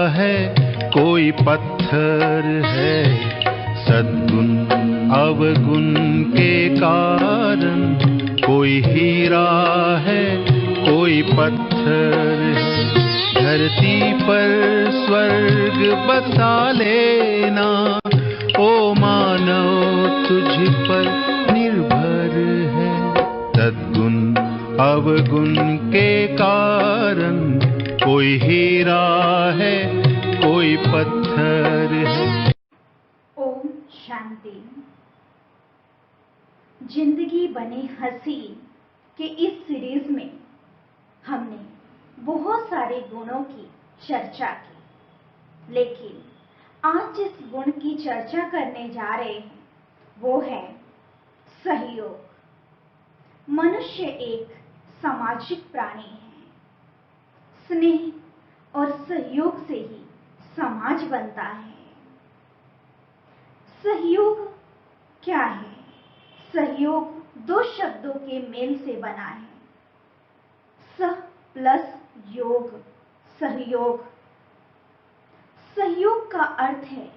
है, कोई पत्थर है। सद्गुण अवगुण के कारण कोई हीरा है, कोई पत्थर है। धरती पर स्वर्ग बसा लेना, ओ मानव तुझ पर निर्भर है। सद्गुण अवगुण के कारण कोई हीरा है, कोई पत्थर है। ओम शांति। जिंदगी बनी हंसी के इस सीरीज में हमने बहुत सारे गुणों की चर्चा की, लेकिन आज जिस गुण की चर्चा करने जा रहे हैं वो है सहयोग। मनुष्य एक सामाजिक प्राणी है। स्नेह और सहयोग से ही समाज बनता है। सहयोग क्या है? सहयोग दो शब्दों के मेल से बना है। सह प्लस योग, सहयोग। सहयोग का अर्थ है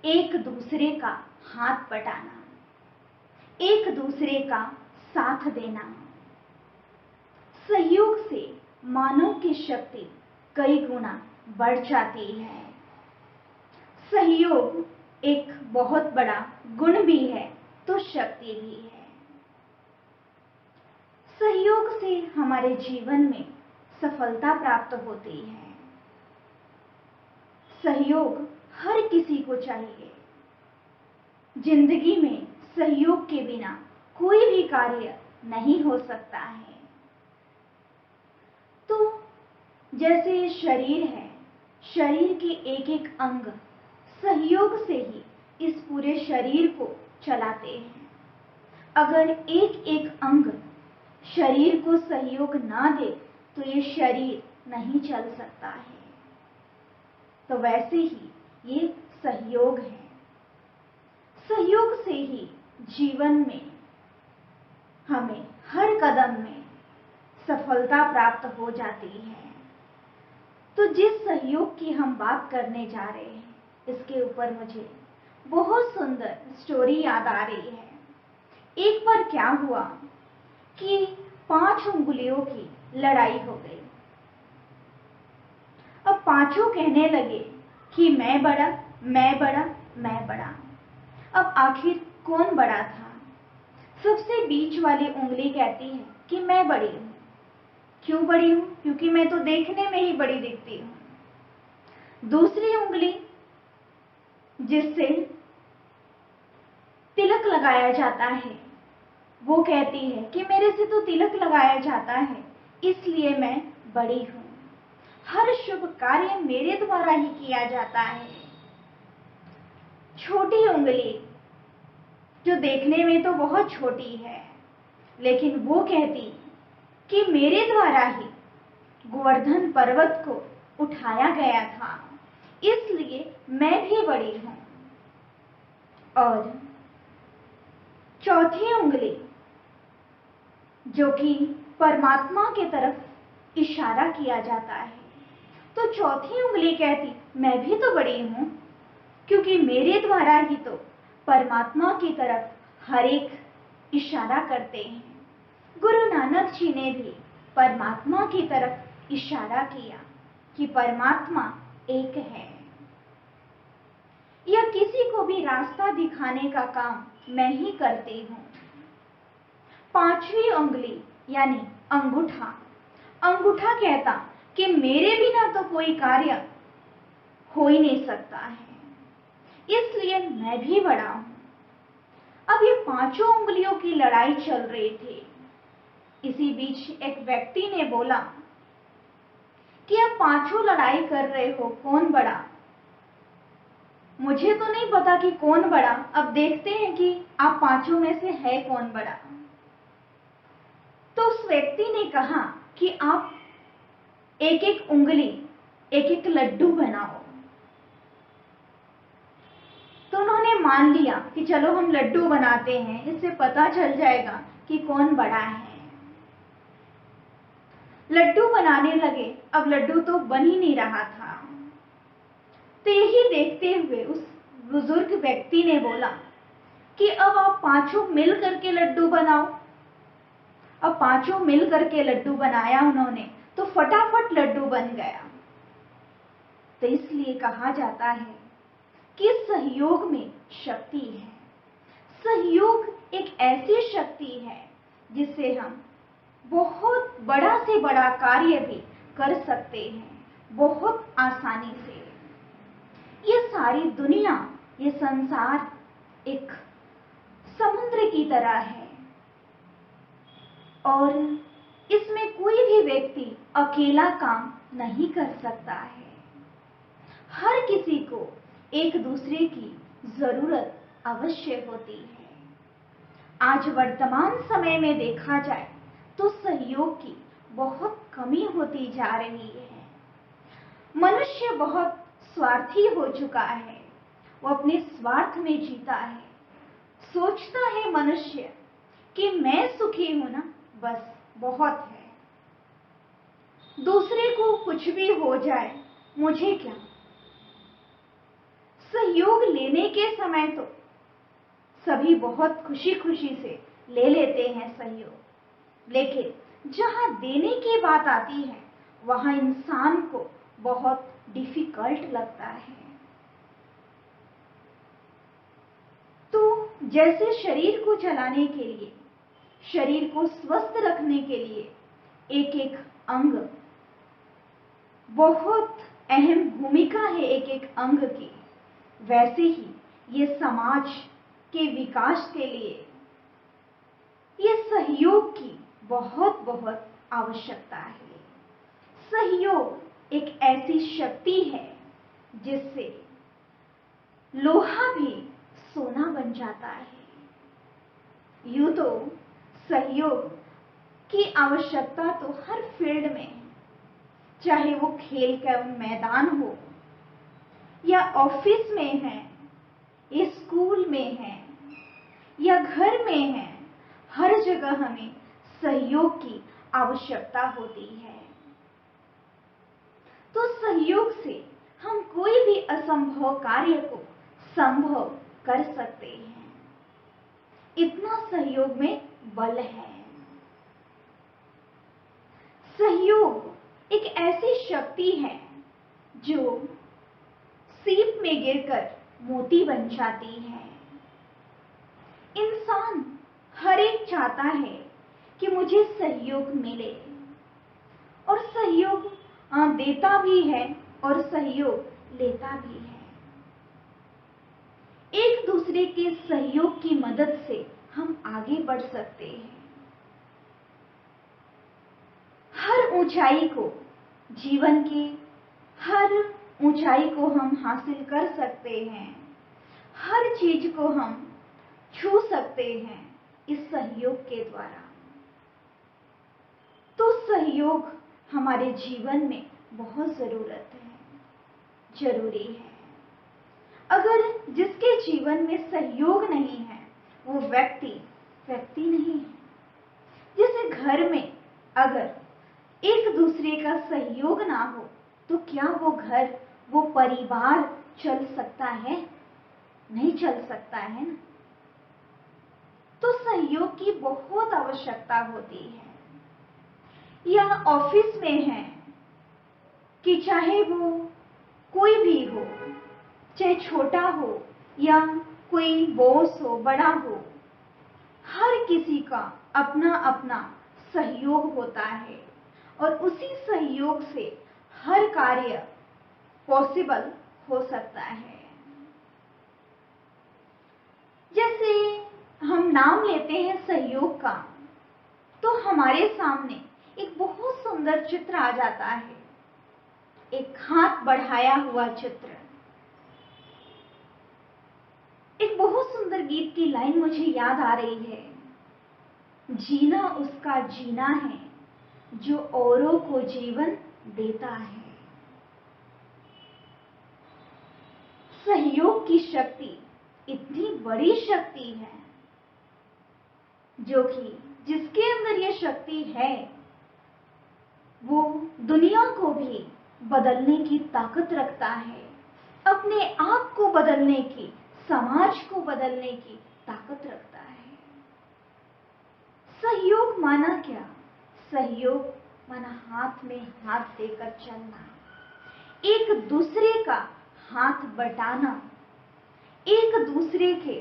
एक दूसरे का हाथ बटाना, एक दूसरे का साथ देना। सहयोग से मानव की शक्ति कई गुना बढ़ जाती है। सहयोग एक बहुत बड़ा गुण भी है तो शक्ति भी है। सहयोग से हमारे जीवन में सफलता प्राप्त होती है। सहयोग हर किसी को चाहिए। जिंदगी में सहयोग के बिना कोई भी कार्य नहीं हो सकता है। तो जैसे शरीर है, शरीर के एक एक अंग सहयोग से ही इस पूरे शरीर को चलाते हैं। अगर एक एक अंग शरीर को सहयोग ना दे तो ये शरीर नहीं चल सकता है। तो वैसे ही ये सहयोग है। सहयोग से ही जीवन में हमें हर कदम में सफलता प्राप्त हो जाती है। तो जिस सहयोग की हम बात करने जा रहे हैं, इसके ऊपर मुझे बहुत सुंदर स्टोरी याद आ रही है। एक बार क्या हुआ कि 5 उंगलियों की लड़ाई हो गई। अब पांचों कहने लगे कि मैं बड़ा, मैं बड़ा, मैं बड़ा। अब आखिर कौन बड़ा था? सबसे बीच वाली उंगली कहती है कि मैं बड़ी हूं। क्यों बड़ी हूं? क्योंकि मैं तो देखने में ही बड़ी दिखती हूं। दूसरी उंगली, जिससे तिलक लगाया जाता है, वो कहती है कि मेरे से तो तिलक लगाया जाता है, इसलिए मैं बड़ी हूं। हर शुभ कार्य मेरे द्वारा ही किया जाता है। छोटी उंगली, जो देखने में तो बहुत छोटी है, लेकिन वो कहती कि मेरे द्वारा ही गोवर्धन पर्वत को उठाया गया था, इसलिए मैं भी बड़ी हूं। और चौथी उंगली, जो कि परमात्मा की तरफ इशारा किया जाता है, तो चौथी उंगली कहती मैं भी तो बड़ी हूं, क्योंकि मेरे द्वारा ही तो परमात्मा की तरफ हर एक इशारा करते हैं। गुरु नानक जी ने भी परमात्मा की तरफ इशारा किया कि परमात्मा एक है। या किसी को भी रास्ता दिखाने का काम मैं ही करती हूं। पांचवी उंगली यानी अंगूठा, अंगूठा कहता कि मेरे बिना तो कोई कार्य हो ही नहीं सकता है, इसलिए मैं भी बड़ा हूं। अब ये पांचों उंगलियों की लड़ाई चल रही थी। इसी बीच एक व्यक्ति ने बोला कि आप पांचों लड़ाई कर रहे हो, कौन बड़ा? मुझे तो नहीं पता कि कौन बड़ा, अब देखते हैं कि आप पांचों में से है कौन बड़ा। तो उस व्यक्ति ने कहा कि आप एक एक उंगली, एक एक लड्डू बनाओ। तो उन्होंने मान लिया कि चलो हम लड्डू बनाते हैं, इससे पता चल जाएगा कि कौन बड़ा है। लड्डू बनाने लगे। अब लड्डू तो बन ही नहीं रहा था। तो यही देखते हुए उस बुजुर्ग व्यक्ति ने बोला कि अब आप पांचों मिल करके लड्डू बनाओ। अब पांचों मिल करके लड्डू बनाया उन्होंने, तो फटाफट लड्डू बन गया। तो इसलिए कहा जाता है कि सहयोग में शक्ति है। सहयोग एक ऐसी शक्ति है जिससे हम बहुत बड़ा से बड़ा कार्य भी कर सकते हैं, बहुत आसानी से। ये सारी दुनिया, ये संसार एक समुद्र की तरह है और इसमें कोई भी व्यक्ति अकेला काम नहीं कर सकता है। हर किसी को एक दूसरे की जरूरत अवश्य होती है। आज वर्तमान समय में देखा जाए तो सहयोग की बहुत कमी होती जा रही है। मनुष्य बहुत स्वार्थी हो चुका है, वो अपने स्वार्थ में जीता है। सोचता है मनुष्य कि मैं सुखी हूं ना, बस बहुत है, दूसरे को कुछ भी हो जाए मुझे क्या। सहयोग लेने के समय तो सभी बहुत खुशी खुशी से ले लेते हैं सहयोग, लेकिन जहां देने की बात आती है वहां इंसान को बहुत डिफिकल्ट लगता है। तो जैसे शरीर को चलाने के लिए, शरीर को स्वस्थ रखने के लिए एक एक अंग बहुत अहम भूमिका है एक एक अंग की, वैसे ही ये समाज के विकास के लिए ये सहयोग की बहुत बहुत आवश्यकता है। सहयोग एक ऐसी शक्ति है जिससे लोहा भी सोना बन जाता है। यूं तो सहयोग की आवश्यकता तो हर फील्ड में है, चाहे वो खेल का मैदान हो या ऑफिस में है, या स्कूल में है या घर में है, हर जगह हमें सहयोग की आवश्यकता होती है। तो सहयोग से हम कोई भी असंभव कार्य को संभव कर सकते हैं। इतना सहयोग में बल है। सहयोग एक ऐसी शक्ति है जो सीप में गिरकर मोती बन जाती है। इंसान हर एक चाहता है कि मुझे सहयोग मिले, और सहयोग देता भी है और सहयोग लेता भी है। एक दूसरे के सहयोग की मदद से हम आगे बढ़ सकते हैं। हर ऊंचाई को, जीवन की हर ऊंचाई को हम हासिल कर सकते हैं। हर चीज को हम छू सकते हैं इस सहयोग के द्वारा। तो सहयोग हमारे जीवन में बहुत जरूरी है। अगर जिसके जीवन में सहयोग नहीं है वो व्यक्ति नहीं है। जैसे घर में अगर एक दूसरे का सहयोग ना हो तो क्या वो घर, वो परिवार चल सकता है? नहीं चल सकता है ना। तो सहयोग की बहुत आवश्यकता होती है। या ऑफिस में है कि चाहे वो कोई भी हो, चाहे छोटा हो या कोई बॉस हो, बड़ा हो, हर किसी का अपना अपना सहयोग होता है और उसी सहयोग से हर कार्य पॉसिबल हो सकता है। जैसे हम नाम लेते हैं सहयोग का, तो हमारे सामने एक बहुत सुंदर चित्र आ जाता है, एक हाथ बढ़ाया हुआ चित्र। एक बहुत सुंदर गीत की लाइन मुझे याद आ रही है, जीना उसका जीना है जो औरों को जीवन देता है। सहयोग की शक्ति इतनी बड़ी शक्ति है जो कि जिसके अंदर ये शक्ति है वो दुनिया को भी बदलने की ताकत रखता है। अपने आप को बदलने की, समाज को बदलने की ताकत रखता है। सहयोग माना क्या? सहयोग माना हाथ में हाथ देकर चलना, एक दूसरे का हाथ बटाना, एक दूसरे के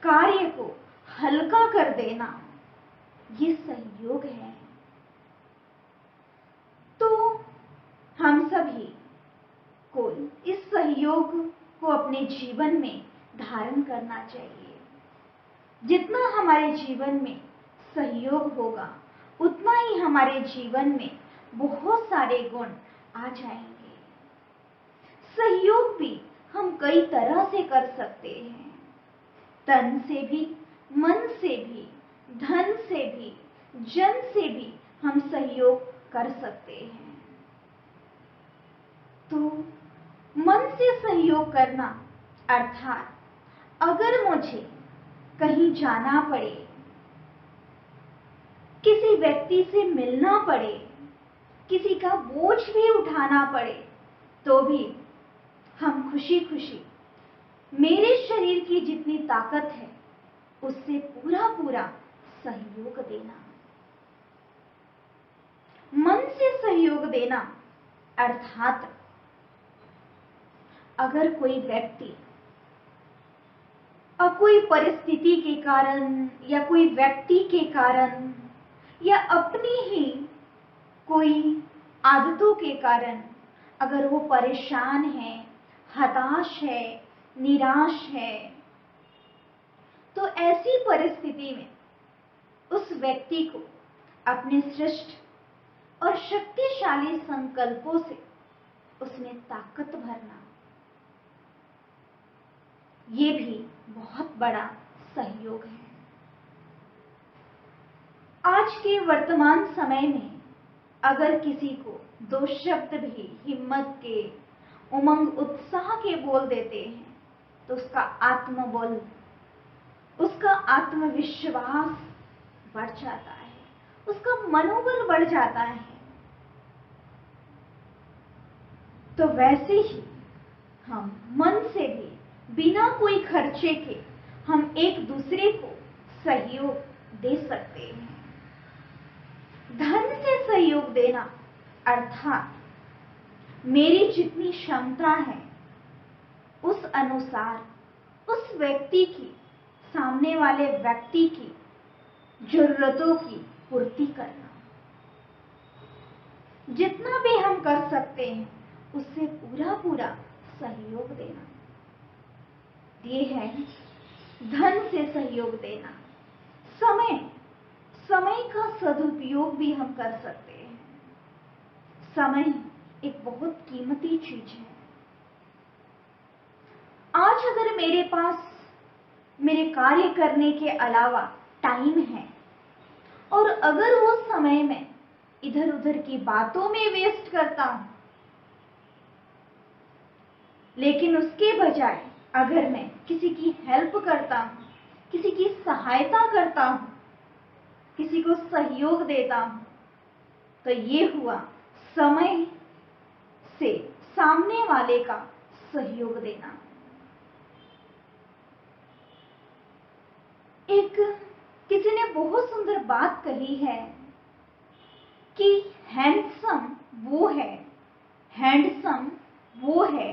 कार्य को हल्का कर देना, ये सहयोग है। तो हम सभी को इस सहयोग को अपने जीवन में धारण करना चाहिए। जितना हमारे जीवन में सहयोग होगा, उतना ही हमारे जीवन में बहुत सारे गुण आ जाएंगे। सहयोग भी हम कई तरह से कर सकते हैं, तन से भी, मन से भी, धन से भी, जन से भी हम सहयोग कर सकते हैं। तो मन से सहयोग करना अर्थात अगर मुझे कहीं जाना पड़े, किसी व्यक्ति से मिलना पड़े, किसी का बोझ भी उठाना पड़े, तो भी हम खुशी खुशी मेरे शरीर की जितनी ताकत है उससे पूरा पूरा सहयोग देना। मन से सहयोग देना अर्थात अगर कोई व्यक्ति कोई परिस्थिति के कारण या कोई व्यक्ति के कारण या अपनी ही कोई आदतों के कारण अगर वो परेशान है, हताश है, निराश है, तो ऐसी परिस्थिति में उस व्यक्ति को अपने श्रेष्ठ और शक्तिशाली संकल्पों से उसमें ताकत भरना, ये भी बहुत बड़ा सहयोग है। आज के वर्तमान समय में अगर किसी को दो शब्द भी हिम्मत के, उमंग, उत्साह के बोल देते हैं तो उसका आत्मबल, उसका आत्मविश्वास बढ़ जाता है, उसका मनोबल बढ़ जाता है। तो वैसे ही हम मन से भी बिना कोई खर्चे के हम एक दूसरे को सहयोग दे सकते हैं। धन से सहयोग देना अर्थात मेरी जितनी क्षमता है उस अनुसार उस व्यक्ति की, सामने वाले व्यक्ति की जरूरतों की पूर्ति करना। जितना भी हम कर सकते हैं उससे पूरा पूरा सहयोग देना, ये है धन से सहयोग देना। समय का सदुपयोग भी हम कर सकते हैं। समय एक बहुत कीमती चीज है। आज अगर मेरे पास मेरे कार्य करने के अलावा टाइम है और अगर वो समय मैं इधर उधर की बातों में वेस्ट करता हूं, लेकिन उसके बजाय अगर मैं किसी की हेल्प करता हूं, किसी की सहायता करता हूं, किसी को सहयोग देता हूं, तो ये हुआ समय से सामने वाले का सहयोग देना। एक किसी ने बहुत सुंदर बात कही है कि हैंडसम वो है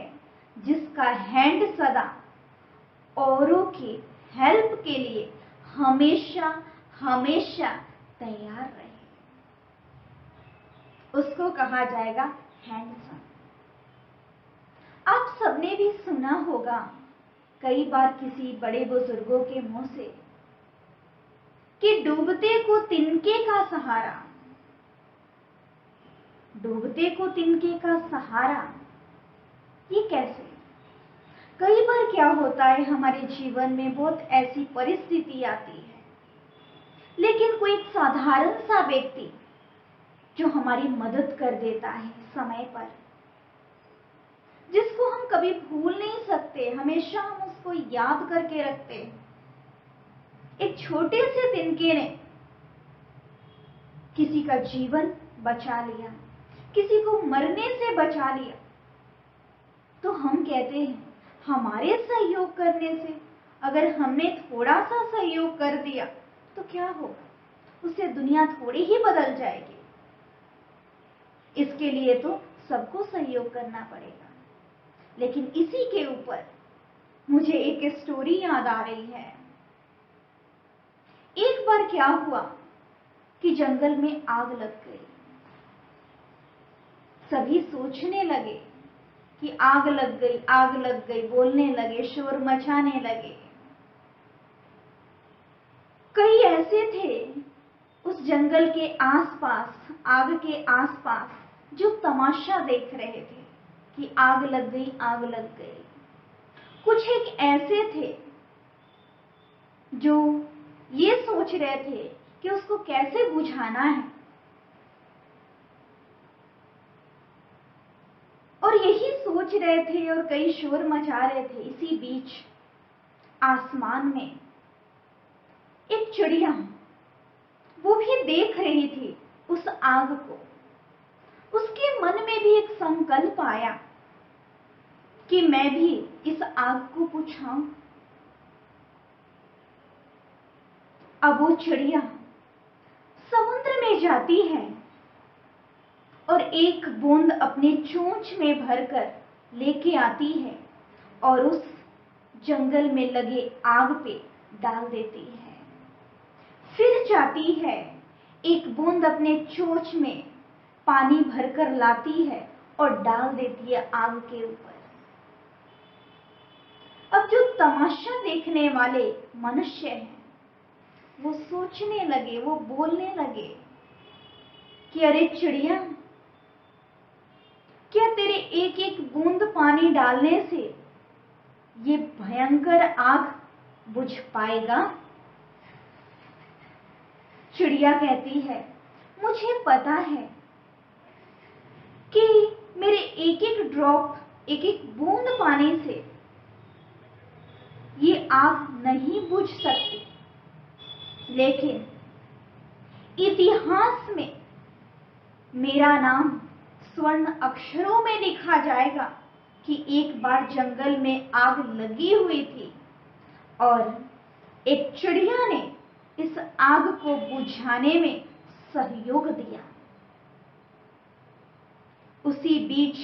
जिसका हैंड सदा औरों की हेल्प के लिए हमेशा हमेशा तैयार रहे, उसको कहा जाएगा हैंडसम। आप सबने भी सुना होगा कई बार किसी बड़े बुजुर्गों के मुंह से कि डूबते को तिनके का सहारा, डूबते को तिनके का सहारा। ये कैसे? कई बार क्या होता है, हमारे जीवन में बहुत ऐसी परिस्थिति आती है, लेकिन कोई एक साधारण सा व्यक्ति जो हमारी मदद कर देता है समय पर, जिसको हम कभी भूल नहीं सकते, हमेशा हम उसको याद करके रखते हैं। एक छोटे से तिनके ने किसी का जीवन बचा लिया, किसी को मरने से बचा लिया। तो हम कहते हैं हमारे सहयोग करने से, अगर हमने थोड़ा सा सहयोग कर दिया तो क्या होगा, उससे दुनिया थोड़ी ही बदल जाएगी। इसके लिए तो सबको सहयोग करना पड़ेगा। लेकिन इसी के ऊपर मुझे एक स्टोरी याद आ रही है। एक बार क्या हुआ कि जंगल में आग लग गई। सभी सोचने लगे कि आग लग गई, आग लग गई, बोलने लगे, शोर मचाने लगे। कई ऐसे थे उस जंगल के आसपास, आग के आसपास, जो तमाशा देख रहे थे कि आग लग गई, आग लग गई। कुछ एक ऐसे थे जो ये सोच रहे थे कि उसको कैसे बुझाना है, और यही सोच रहे थे और कई शोर मचा रहे थे। इसी बीच आसमान में एक चिड़िया, वो भी देख रही थी उस आग को। उसके मन में भी एक संकल्प आया कि मैं भी इस आग को बुझाऊं। अब वो चिड़िया समुद्र में जाती है और एक बूंद अपनी चोंच में भरकर लेके आती है और उस जंगल में लगे आग पे डाल देती है। फिर जाती है, एक बूंद अपने चोंच में पानी भरकर लाती है और डाल देती है आग के ऊपर। अब जो तमाशा देखने वाले मनुष्य हैं, वो सोचने लगे, वो बोलने लगे कि अरे चिड़िया, क्या तेरे एक एक बूंद पानी डालने से ये भयंकर आग बुझ पाएगा? चिड़िया कहती है, मुझे पता है कि मेरे एक एक ड्रॉप, एक एक बूंद पानी से ये आग नहीं बुझ सकती, लेकिन इतिहास में मेरा नाम स्वर्ण अक्षरों में लिखा जाएगा कि एक बार जंगल में आग लगी हुई थी और एक चिड़िया ने इस आग को बुझाने में सहयोग दिया। उसी बीच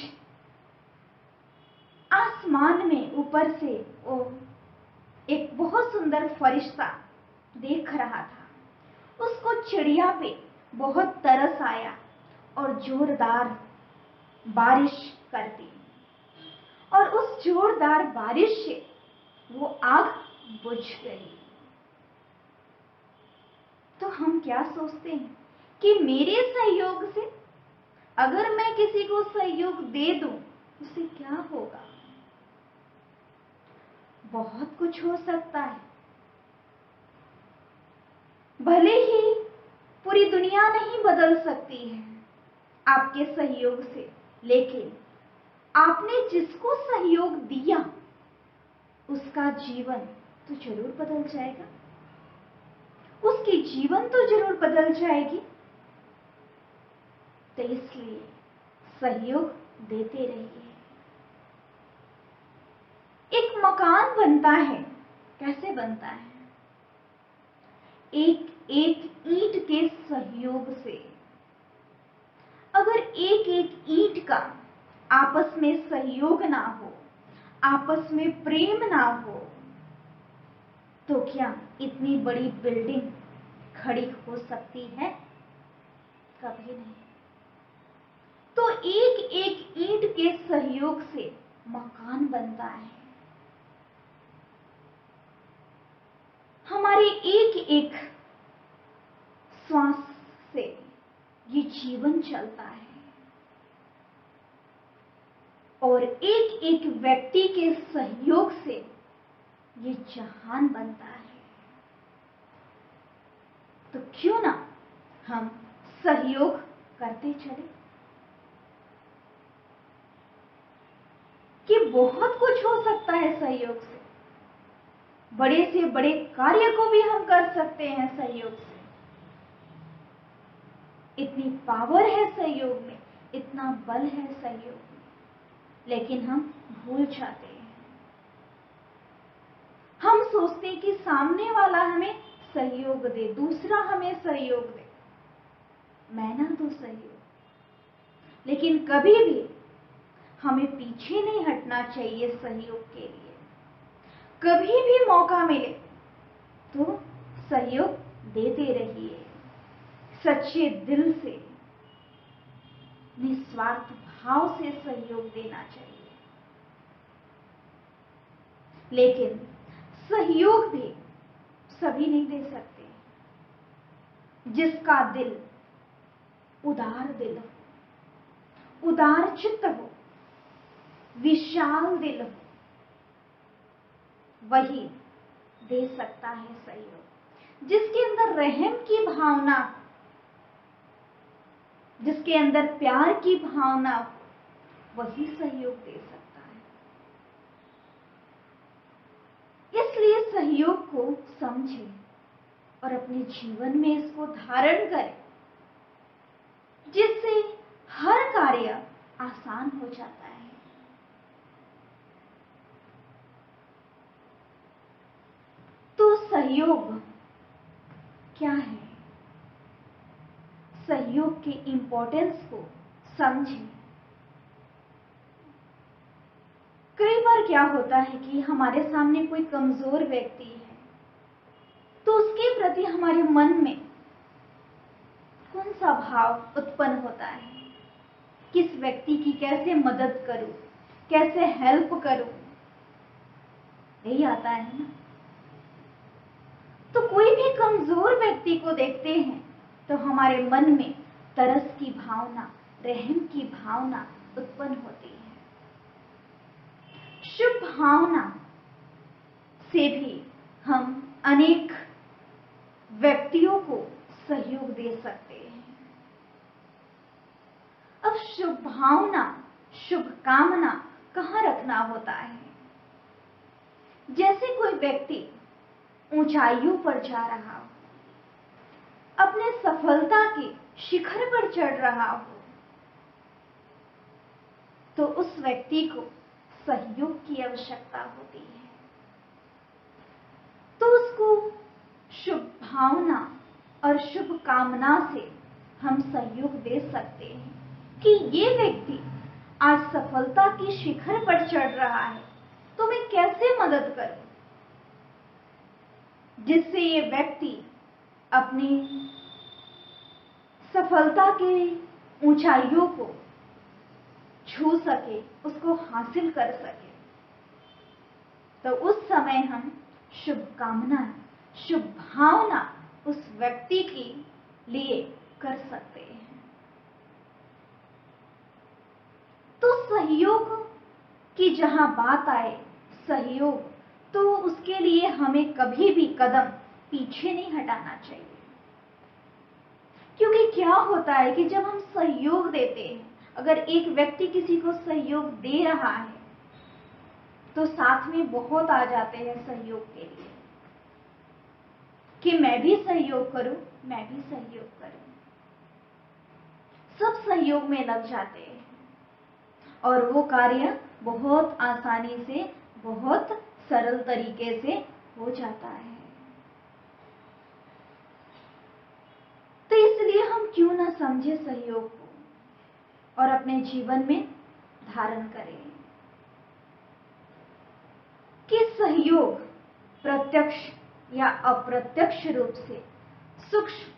आसमान में ऊपर से वो एक बहुत सुंदर फरिश्ता देख रहा था। उसको चिड़िया पे बहुत तरस आया और जोरदार बारिश कर दी, और उस जोरदार बारिश से वो आग बुझ गई। तो हम क्या सोचते हैं कि मेरे सहयोग से, अगर मैं किसी को सहयोग दे दूं, उससे क्या होगा? बहुत कुछ हो सकता है। भले ही पूरी दुनिया नहीं बदल सकती है आपके सहयोग से, लेकिन आपने जिसको सहयोग दिया उसका जीवन तो जरूर बदल जाएगा, उसकी जीवन तो जरूर बदल जाएगी। तो इसलिए सहयोग देते रहिए। एक मकान बनता है, कैसे बनता है? एक एक ईंट के सहयोग से। अगर एक एक ईंट का आपस में सहयोग ना हो, आपस में प्रेम ना हो, तो क्या इतनी बड़ी बिल्डिंग खड़ी हो सकती है? कभी नहीं। तो एक एक ईंट के सहयोग से मकान बनता है। हमारे एक एक श्वास से ये जीवन चलता है, और एक एक व्यक्ति के सहयोग से ये जहान बनता है। तो क्यों ना हम सहयोग करते चले, कि बहुत कुछ हो सकता है सहयोग से। बड़े से बड़े कार्य को भी हम कर सकते हैं सहयोग से। इतनी पावर है सहयोग में, इतना बल है सहयोग में, लेकिन हम भूल जाते हैं। हम सोचते हैं कि सामने वाला हमें सहयोग दे, दूसरा हमें सहयोग दे, मैं ना दूं सहयोग। लेकिन कभी भी हमें पीछे नहीं हटना चाहिए सहयोग के लिए। कभी भी मौका मिले तो सहयोग देते रहिए, सच्चे दिल से, निस्वार्थ भाव से सहयोग देना चाहिए। लेकिन सहयोग भी सभी नहीं दे सकते। जिसका दिल उदार दिल हो, उदार चित्त हो, विशाल दिल हो, वही दे सकता है सहयोग। जिसके अंदर रहम की भावना हो, जिसके अंदर प्यार की भावना हो, वही सहयोग दे सकता है। इसलिए सहयोग को समझें और अपने जीवन में इसको धारण करें, जिससे हर कार्य आसान हो जाता है। तो सहयोग क्या है? सहयोग के इंपॉर्टेंस को समझें। कई बार क्या होता है कि हमारे सामने कोई कमजोर व्यक्ति है, तो उसके प्रति हमारे मन में कौन सा भाव उत्पन्न होता है? किस व्यक्ति की कैसे मदद करूं, कैसे हेल्प करूं, यही आता है ना। तो कोई भी कमजोर व्यक्ति को देखते हैं तो हमारे मन में तरस की भावना, रहम की भावना उत्पन्न होती है। शुभ भावना से भी हम अनेक व्यक्तियों को सहयोग दे सकते हैं। अब शुभ भावना, शुभ कामना कहाँ रखना होता है? जैसे कोई व्यक्ति ऊंचाइयों पर जा रहा हो, अपने सफलता के शिखर पर चढ़ रहा हो, तो उस व्यक्ति को सहयोग की आवश्यकता होती है। तो उसको शुभ भावना और शुभ कामना से हम सहयोग दे सकते हैं कि ये व्यक्ति आज सफलता की शिखर पर चढ़ रहा है, तो मैं कैसे मदद करूं, जिससे ये व्यक्ति अपनी सफलता के ऊंचाइयों को छू सके, उसको हासिल कर सके। तो उस समय हम शुभ कामना, शुभ भावना उस व्यक्ति के लिए कर सकते हैं। तो सहयोग की जहां बात आए, सहयोग, तो उसके लिए हमें कभी भी कदम पीछे नहीं हटाना चाहिए। क्योंकि क्या होता है कि जब हम सहयोग देते हैं, अगर एक व्यक्ति किसी को सहयोग दे रहा है, तो साथ में बहुत आ जाते हैं सहयोग के लिए कि मैं भी सहयोग करूं, मैं भी सहयोग करूं। सब सहयोग में लग जाते हैं और वो कार्य बहुत आसानी से, बहुत सरल तरीके से हो जाता है। तो इसलिए हम क्यों ना समझे सहयोग को और अपने जीवन में धारण करें कि सहयोग प्रत्यक्ष या अप्रत्यक्ष रूप से, सूक्ष्म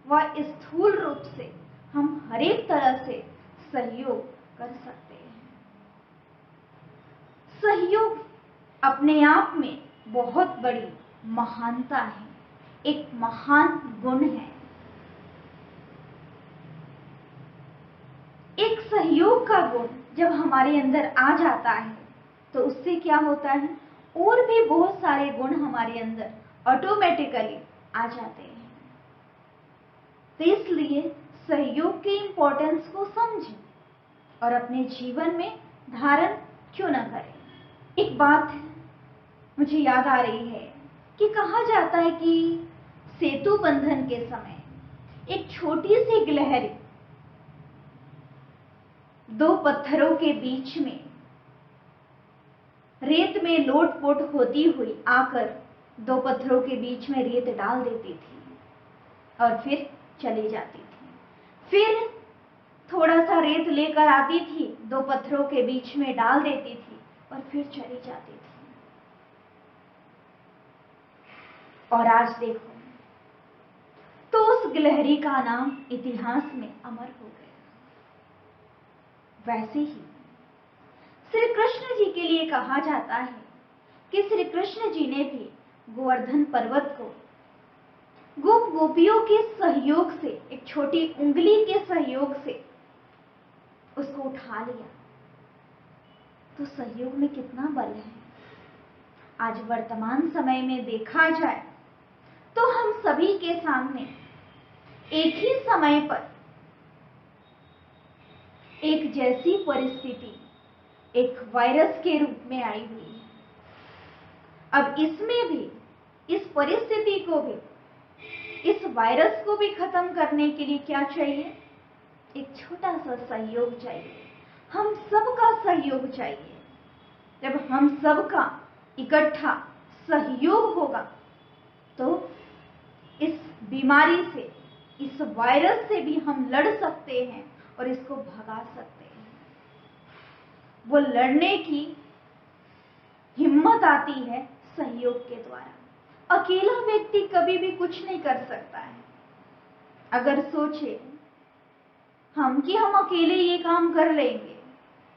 व स्थूल रूप से हम हर एक तरह से सहयोग कर सकते हैं। सहयोग अपने आप में बहुत बड़ी महानता है, एक महान गुण है। एक सहयोग का गुण जब हमारे अंदर आ जाता है, तो उससे क्या होता है, और भी बहुत सारे गुण हमारे अंदर ऑटोमेटिकली आ जाते हैं। तो इसलिए सहयोग के इंपॉर्टेंस को समझें और अपने जीवन में धारण क्यों न करें। एक बात मुझे याद आ रही है कि कहा जाता है कि सेतु बंधन के समय एक छोटी सी गिलहरी दो पत्थरों के बीच में रेत में लोट-पोट होती हुई आकर दो पत्थरों के बीच में रेत डाल देती थी और फिर चली जाती थी। फिर थोड़ा सा रेत लेकर आती थी, दो पत्थरों के बीच में डाल देती थी और फिर चली जाती थी। और आज देखो, तो उस गिलहरी का नाम इतिहास में अमर हो गया। वैसे ही श्री कृष्ण जी के लिए कहा जाता है कि श्री कृष्ण जी ने भी गोवर्धन पर्वत को गोप गोपियों के सहयोग से, एक छोटी उंगली के सहयोग से उसको उठा लिया। तो सहयोग में कितना बल है। आज वर्तमान समय में देखा जाए तो हम सभी के सामने एक ही समय पर एक जैसी परिस्थिति एक वायरस के रूप में आई हुई है। अब इसमें भी, इस परिस्थिति को भी, इस वायरस को भी खत्म करने के लिए क्या चाहिए? एक छोटा सा सहयोग चाहिए। हम सबका सहयोग चाहिए। जब हम सबका इकट्ठा सहयोग होगा तो इस बीमारी से, इस वायरस से भी हम लड़ सकते हैं और इसको भगा सकते हैं। वो लड़ने की हिम्मत आती है सहयोग के द्वारा। अकेला व्यक्ति कभी भी कुछ नहीं कर सकता है। अगर सोचे हम कि हम अकेले ये काम कर लेंगे,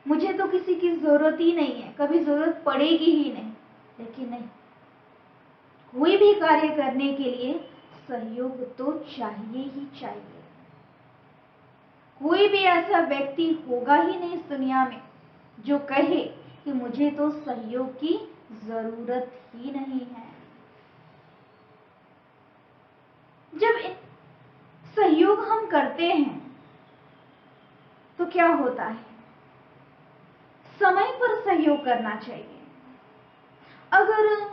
मुझे तो किसी की जरूरत ही नहीं है, कभी जरूरत पड़ेगी ही नहीं, लेकिन नहीं, कोई भी कार्य करने के लिए सहयोग तो चाहिए ही चाहिए। कोई भी ऐसा व्यक्ति होगा ही नहीं इस दुनिया में जो कहे कि मुझे तो सहयोग की जरूरत ही नहीं है। जब सहयोग हम करते हैं तो क्या होता है? समय पर सहयोग करना चाहिए। अगर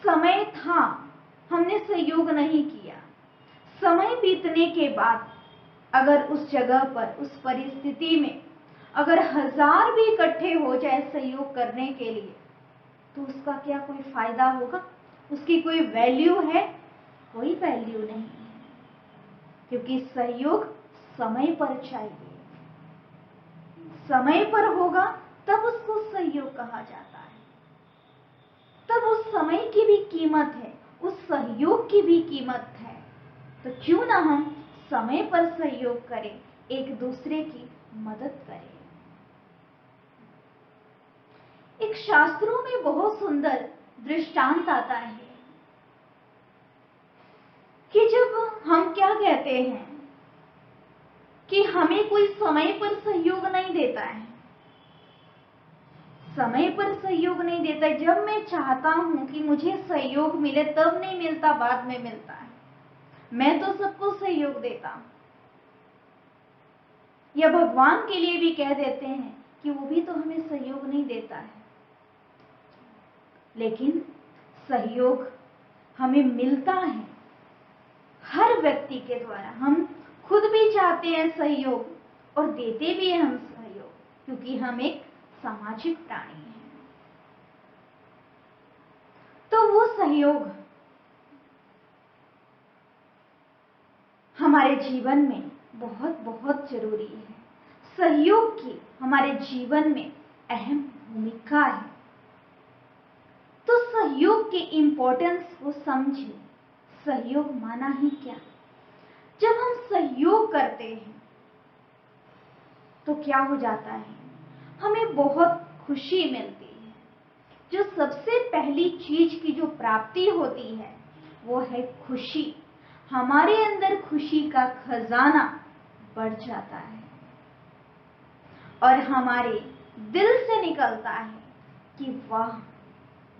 समय था, हमने सहयोग नहीं किया, समय बीतने के बाद अगर उस जगह पर, उस परिस्थिति में अगर 1000 भी इकट्ठे हो जाए सहयोग करने के लिए, तो उसका क्या कोई फायदा होगा? उसकी कोई वैल्यू है? कोई वैल्यू नहीं है, क्योंकि सहयोग समय पर चाहिए। समय पर होगा तब उसको सहयोग कहा जाता है। तब उस समय की भी कीमत है, उस सहयोग की भी कीमत है। तो क्यों ना हम समय पर सहयोग करें, एक दूसरे की मदद करें। एक शास्त्रों में बहुत सुंदर दृष्टांत आता है कि जब हम क्या कहते हैं कि हमें कोई समय पर सहयोग नहीं देता है, समय पर सहयोग नहीं देता है, जब मैं चाहता हूं कि मुझे सहयोग मिले तब नहीं मिलता, बाद में मिलता है। मैं तो सबको सहयोग देता हूं, या भगवान के लिए भी कह देते हैं कि वो भी तो हमें सहयोग नहीं देता है। लेकिन सहयोग हमें मिलता है हर व्यक्ति के द्वारा। हम खुद भी चाहते हैं सहयोग और देते भी हैं हम सहयोग, क्योंकि हम एक सामाजिक प्राणी हैं। तो वो सहयोग हमारे जीवन में बहुत बहुत जरूरी है। सहयोग की हमारे जीवन में अहम भूमिका है। तो सहयोग की इंपॉर्टेंस को समझिए। सहयोग माना ही क्या? जब हम सहयोग करते हैं तो क्या हो जाता है? हमें बहुत खुशी मिलती है। जो सबसे पहली चीज की जो प्राप्ति होती है वो है खुशी। हमारे अंदर खुशी का खजाना बढ़ जाता है और हमारे दिल से निकलता है कि वाह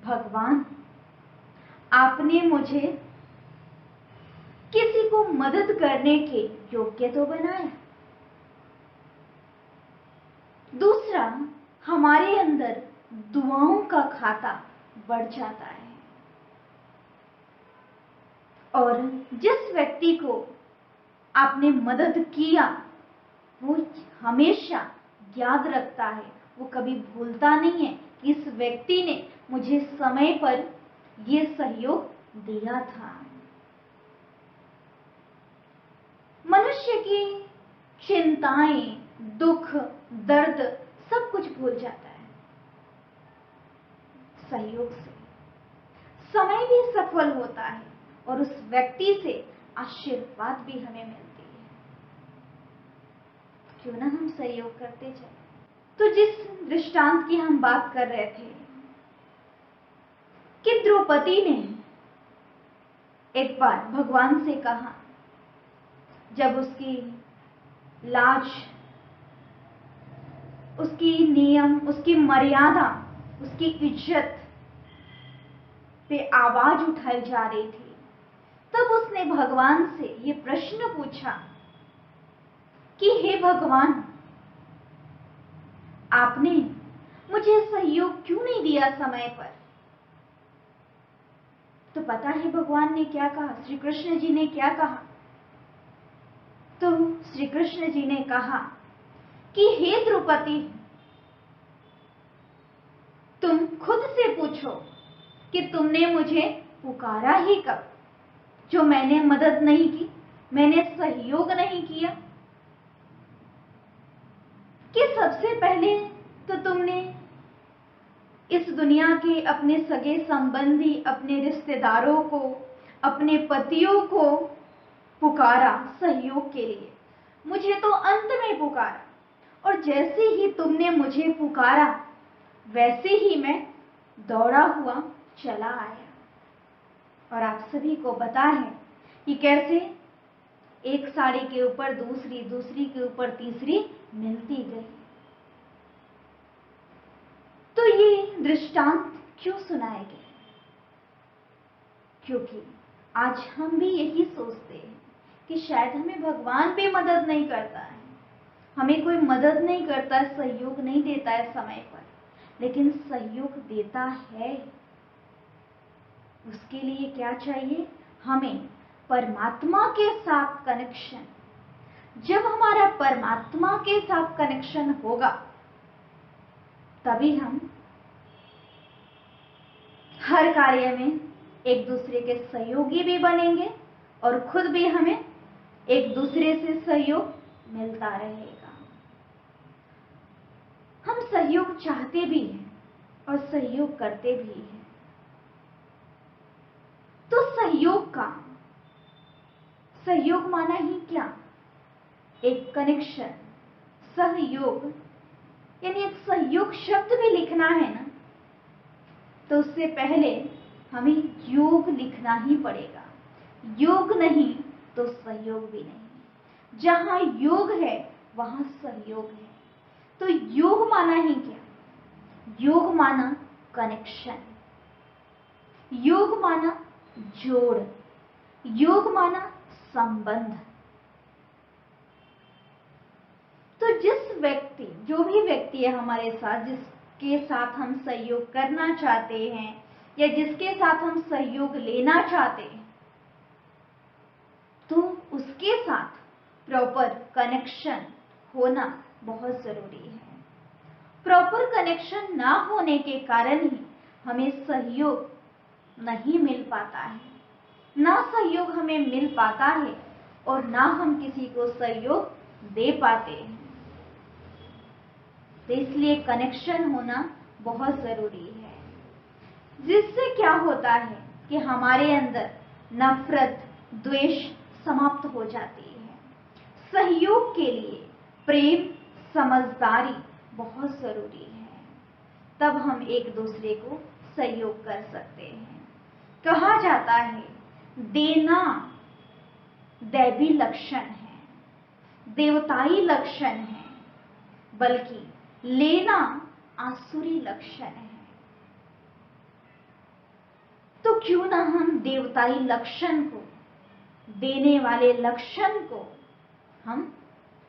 भगवान, आपने मुझे किसी को मदद करने के योग्य तो बनाया। दूसरा, हमारे अंदर दुआओं का खाता बढ़ जाता है और जिस व्यक्ति को आपने मदद किया वो हमेशा याद रखता है, वो कभी भूलता नहीं है कि इस व्यक्ति ने मुझे समय पर ये सहयोग दिया था। मनुष्य की चिंताएं, दुख, दर्द सब कुछ भूल जाता है सहयोग से। समय भी सफल होता है और उस व्यक्ति से आशीर्वाद भी हमें मिलती है। क्यों ना हम सहयोग करते चले। तो जिस दृष्टांत की हम बात कर रहे थे कि द्रौपदी ने एक बार भगवान से कहा, जब उसकी लाज, उसकी नियम, उसकी मर्यादा, उसकी इज्जत पे आवाज उठाई जा रही थी, तब उसने भगवान से ये प्रश्न पूछा कि हे भगवान, आपने मुझे सहयोग क्यों नहीं दिया समय पर? तो पता है भगवान ने क्या कहा, श्री कृष्ण जी ने क्या कहा? तो श्री कृष्ण जी ने कहा कि हे द्रौपदी, तुम खुद से पूछो कि तुमने मुझे पुकारा ही कब, जो मैंने मदद नहीं की, मैंने सहयोग नहीं किया। कि सबसे पहले तो तुमने इस दुनिया के अपने सगे संबंधी, अपने रिश्तेदारों को, अपने पतियों को पुकारा सहयोग के लिए, मुझे तो अंत में पुकारा, और जैसे ही तुमने मुझे पुकारा वैसे ही मैं दौड़ा हुआ चला आया। और आप सभी को पता है कि कैसे एक साड़ी के ऊपर दूसरी, दूसरी के ऊपर तीसरी मिलती गई। तो ये दृष्टांत क्यों सुनाए गए? क्योंकि आज हम भी यही सोचते हैं कि शायद हमें भगवान भी मदद नहीं करता है, हमें कोई मदद नहीं करता, सहयोग नहीं देता है समय पर, लेकिन सहयोग देता है। उसके लिए क्या चाहिए? हमें परमात्मा के साथ कनेक्शन। जब हमारा परमात्मा के साथ कनेक्शन होगा तभी हम हर कार्य में एक दूसरे के सहयोगी भी बनेंगे और खुद भी हमें एक दूसरे से सहयोग मिलता रहेगा। हम सहयोग चाहते भी हैं और सहयोग करते भी हैं। तो सहयोग माना ही क्या? एक कनेक्शन। सहयोग यानी एक सहयोग शब्द भी लिखना है ना, तो उससे पहले हमें योग लिखना ही पड़ेगा। योग नहीं तो सहयोग भी नहीं। जहां योग है वहां सहयोग है। तो योग माना ही क्या? योग माना कनेक्शन, योग माना जोड़, योग माना संबंध। तो जो भी व्यक्ति है हमारे साथ, जिसके साथ हम सहयोग करना चाहते हैं या जिसके साथ हम सहयोग लेना चाहते हैं, तो उसके साथ प्रॉपर कनेक्शन होना बहुत जरूरी है। प्रॉपर कनेक्शन ना होने के कारण ही हमें सहयोग नहीं मिल पाता है। ना सहयोग हमें मिल पाता है और ना हम किसी को सहयोग दे पाते हैं। तो इसलिए कनेक्शन होना बहुत जरूरी है, जिससे क्या होता है कि हमारे अंदर नफरत, द्वेष समाप्त हो जाती है। सहयोग के लिए प्रेम, समझदारी बहुत जरूरी है, तब हम एक दूसरे को सहयोग कर सकते हैं। कहा जाता है देना दैवी लक्षण है, देवताई लक्षण है, बल्कि लेना आसुरी लक्षण है। तो क्यों ना हम देवताई लक्षण को, देने वाले लक्षण को हम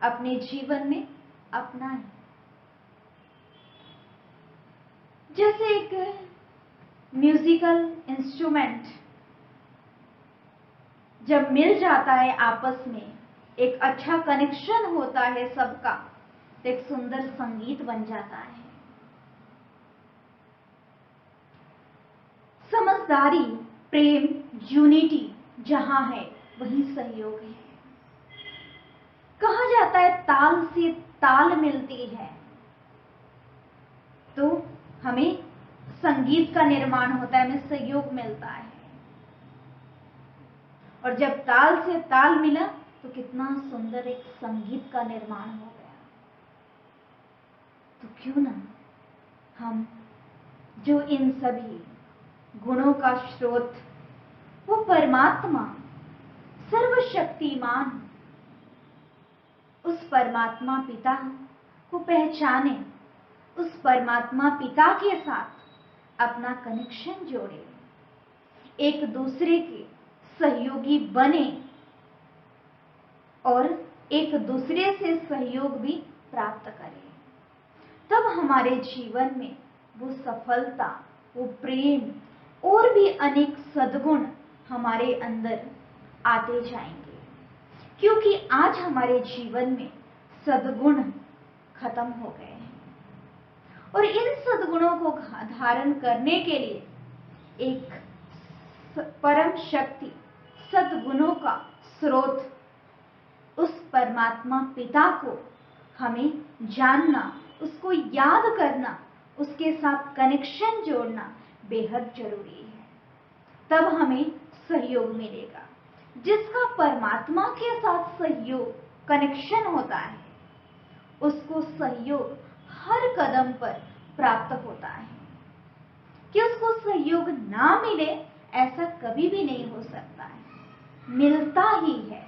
अपने जीवन में अपनाएं। जैसे एक म्यूजिकल इंस्ट्रूमेंट जब मिल जाता है आपस में, एक अच्छा कनेक्शन होता है सबका, तो एक सुंदर संगीत बन जाता है। समझदारी, प्रेम, यूनिटी जहां है वहीं सहयोग है। कहा जाता है ताल से ताल मिलती है, तो हमें संगीत का निर्माण होता है, हमें सहयोग मिलता है। और जब ताल से ताल मिला तो कितना सुंदर एक संगीत का निर्माण हो गया। तो क्यों ना हम जो इन सभी गुणों का स्रोत वो परमात्मा सर्वशक्तिमान, उस परमात्मा पिता को पहचाने, उस परमात्मा पिता के साथ अपना कनेक्शन जोड़े, एक दूसरे के सहयोगी बने और एक दूसरे से सहयोग भी प्राप्त करें। तब हमारे जीवन में वो सफलता, वो प्रेम और भी अनेक सद्गुण हमारे अंदर आते जाएंगे। क्योंकि आज हमारे जीवन में सद्गुण खत्म हो गए हैं और इन सद्गुणों को धारण करने के लिए एक परम शक्ति, सद्गुणों का स्रोत, उस परमात्मा पिता को हमें जानना, उसको याद करना, उसके साथ कनेक्शन जोड़ना बेहद जरूरी है। तब हमें सहयोग मिलेगा। जिसका परमात्मा के साथ सहयोग, कनेक्शन होता है, उसको सहयोग हर कदम पर प्राप्त होता है। कि उसको सहयोग ना मिले ऐसा कभी भी नहीं हो सकता है, मिलता ही है।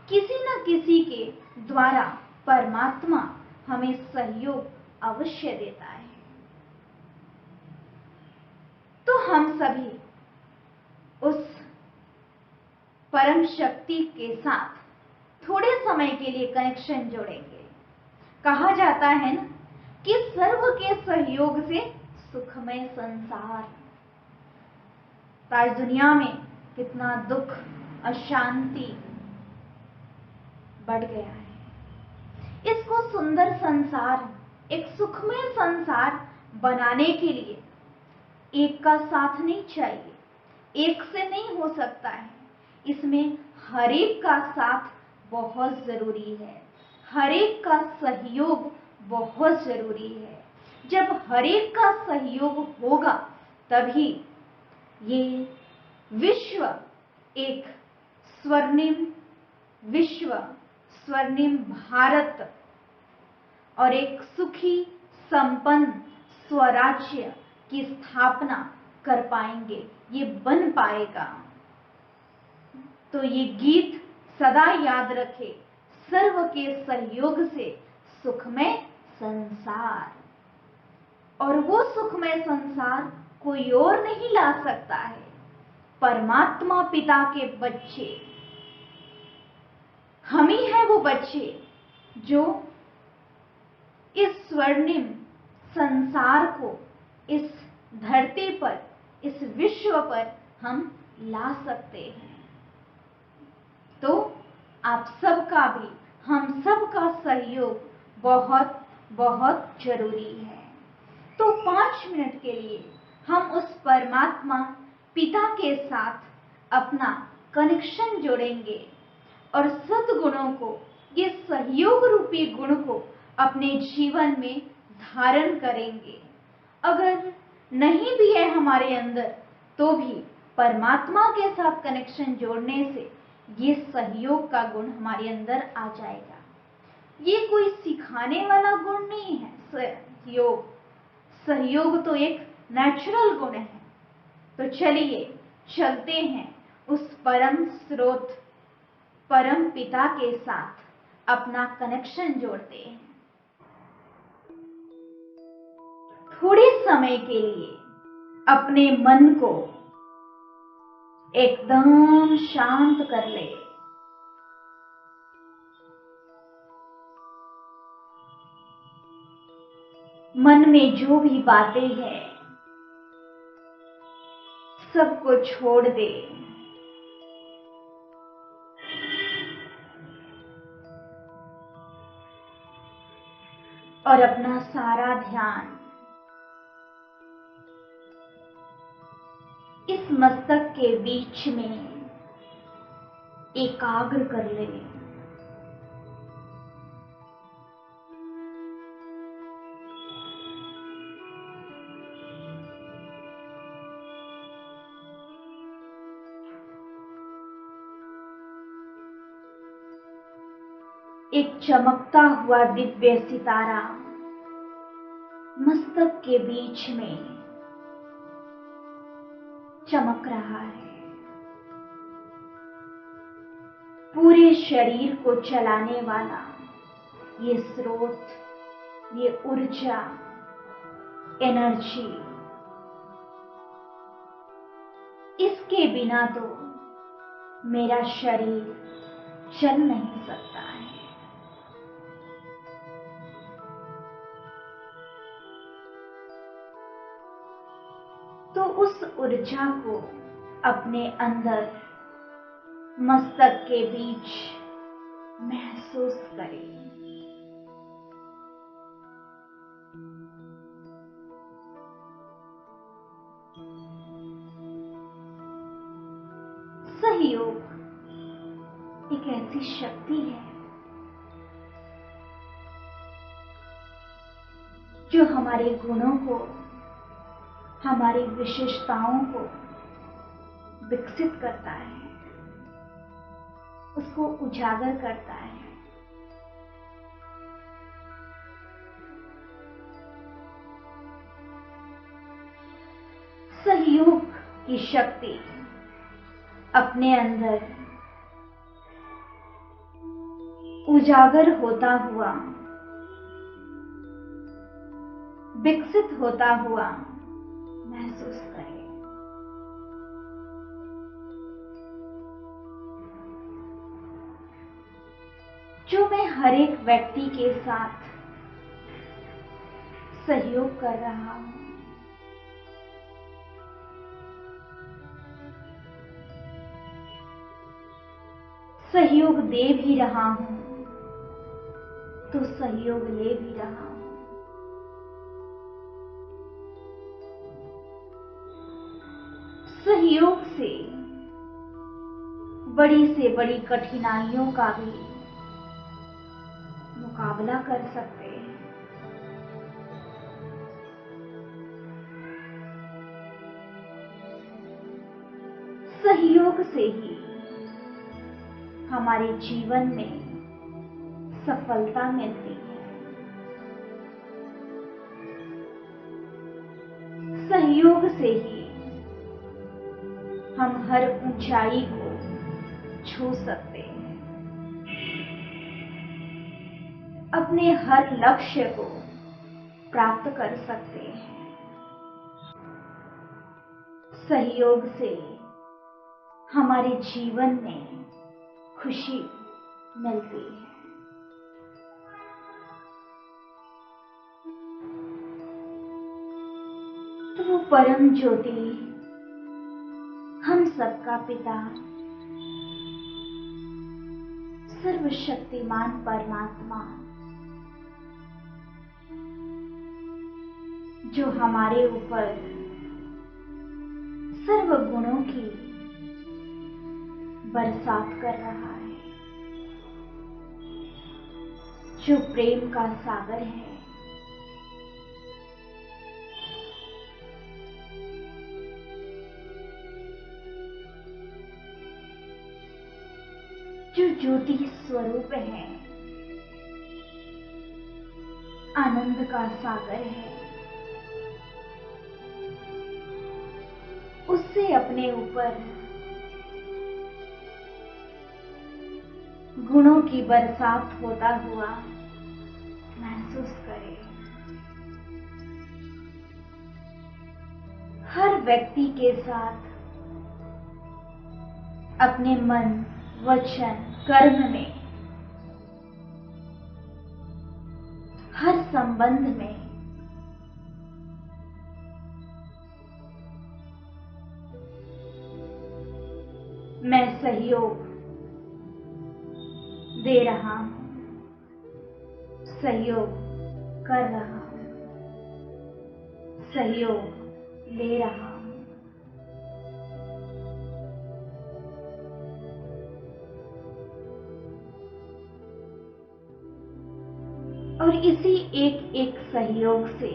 किसी न किसी के द्वारा परमात्मा हमें सहयोग अवश्य देता है। तो हम सभी उस परम शक्ति के साथ थोड़े समय के लिए कनेक्शन जोड़ेंगे। कहा जाता है ना कि सर्व के सहयोग से सुखमय संसार। आज दुनिया में कितना दुख, अशांति बढ़ गया है। इसको सुंदर संसार, एक सुखमय संसार बनाने के लिए एक का साथ नहीं चाहिए, एक से नहीं हो सकता है। इसमें हर एक का साथ बहुत जरूरी है, हर एक का सहयोग बहुत जरूरी है। जब हर एक का सहयोग होगा तभी ये विश्व एक स्वर्णिम विश्व, स्वर्णिम भारत और एक सुखी संपन्न स्वराज्य की स्थापना कर पाएंगे, ये बन पाएगा। तो ये गीत सदा याद रखे, सर्व के सहयोग से सुखमय संसार। और वो सुखमय संसार कोई और नहीं ला सकता है, परमात्मा पिता के बच्चे। हम ही है वो बच्चे जो इस स्वर्णिम संसार को इस धरती पर, इस विश्व पर हम ला सकते हैं। तो आप सबका भी, हम सबका सहयोग बहुत बहुत जरूरी है। तो 5 मिनट के लिए हम उस परमात्मा पिता के साथ अपना कनेक्शन जोड़ेंगे और सद्गुणों को, ये सहयोग रूपी गुण को अपने जीवन में धारण करेंगे। अगर नहीं भी है हमारे अंदर तो भी परमात्मा के साथ कनेक्शन जोड़ने से ये सहयोग का गुण हमारे अंदर आ जाएगा। ये कोई सिखाने वाला गुण नहीं है। सहयोग तो एक नेचुरल गुण है। तो चलिए चलते हैं उस परम स्रोत, परम पिता के साथ अपना कनेक्शन जोड़ते हैं। थोड़े समय के लिए अपने मन को एकदम शांत कर ले। मन में जो भी बातें हैं सबको छोड़ दे। और अपना सारा ध्यान इस मस्तक के बीच में एकाग्र कर ले। एक चमकता हुआ दिव्य सितारा मस्तक के बीच में चमक रहा है। पूरे शरीर को चलाने वाला ये स्रोत, ये ऊर्जा, एनर्जी, इसके बिना तो मेरा शरीर चल नहीं सकता है। तो उस ऊर्जा को अपने अंदर मस्तक के बीच महसूस करें। सहयोग एक ऐसी शक्ति है जो हमारे गुणों को, हमारी विशेषताओं को विकसित करता है, उसको उजागर करता है। सहयोग की शक्ति अपने अंदर उजागर होता हुआ, विकसित होता हुआ महसूस करें। जो मैं हर एक व्यक्ति के साथ सहयोग कर रहा हूं, सहयोग दे भी रहा हूं तो सहयोग ले भी रहा हूं। सहयोग से बड़ी कठिनाइयों का भी मुकाबला कर सकते हैं। सहयोग से ही हमारे जीवन में सफलता मिलती है। सहयोग से ही हम हर ऊंचाई को छू सकते हैं, अपने हर लक्ष्य को प्राप्त कर सकते हैं। सहयोग से हमारे जीवन में खुशी मिलती है। तो वो परम ज्योति, हम सबका पिता, सर्वशक्तिमान परमात्मा, जो हमारे ऊपर सर्व गुणों की बरसात कर रहा है, जो प्रेम का सागर है, जो ज्योति स्वरूप है, आनंद का सागर है, उससे अपने ऊपर गुणों की बरसात होता हुआ महसूस करें। हर व्यक्ति के साथ अपने मन, वचन, कर्म में, हर संबंध में मैं सहयोग दे रहा हूं, सहयोग कर रहा हूं, सहयोग ले रहा हूं। और इसी एक एक सहयोग से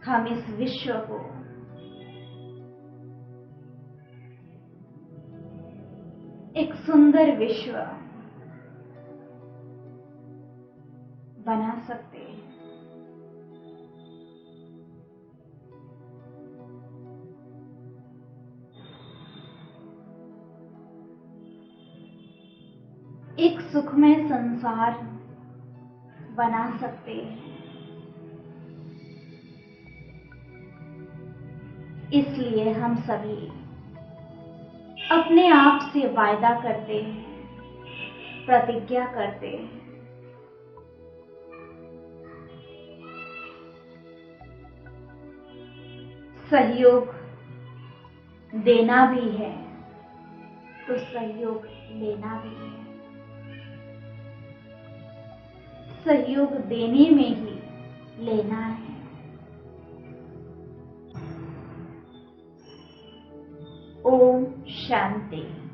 हम इस विश्व को एक सुंदर विश्व बना सकते हैं। एक सुखमय संसार बना सकते हैं। इसलिए हम सभी अपने आप से वायदा करते हैं, प्रतिज्ञा करते हैं, सहयोग देना भी है तो सहयोग लेना भी है। सहयोग देने में ही लेना है। ओम शांति।